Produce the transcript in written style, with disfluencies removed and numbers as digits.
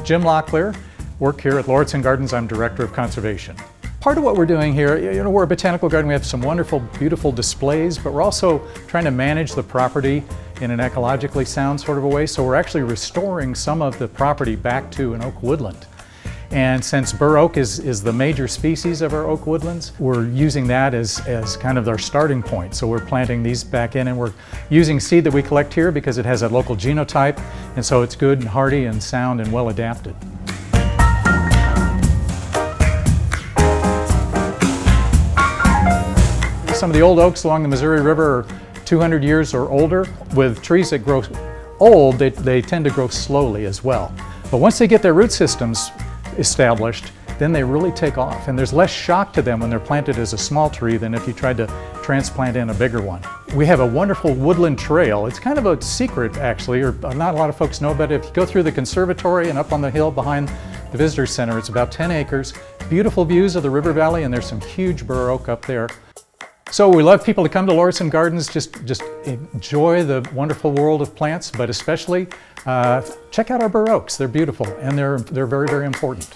Jim Locklear, work here at Lauritzen Gardens. I'm Director of Conservation. Part of what we're doing here, we're a botanical garden. We have some wonderful, beautiful displays, but we're also trying to manage the property in an ecologically sound sort of a way. So we're actually restoring some of the property back to an oak woodland. And since bur oak is the major species of our oak woodlands, we're using that as kind of our starting point. So we're planting these back in, and we're using seed that we collect here because it has a local genotype, and so it's good and hardy and sound and well adapted. Some of the old oaks along the Missouri River are 200 years or older. With trees that grow old, they tend to grow slowly as well. But once they get their root systems established, then they really take off, and there's less shock to them when they're planted as a small tree than if you tried to transplant in a bigger one. We have a wonderful woodland trail. It's kind of a secret actually, or not a lot of folks know about it. If you go through the conservatory and up on the hill behind the visitor center, it's about 10 acres, beautiful views of the river valley, and there's some huge bur oak up there. So we love people to come to Lauritzen Gardens, just enjoy the wonderful world of plants, but especially check out our bur oaks. They're beautiful, and they're very, very important.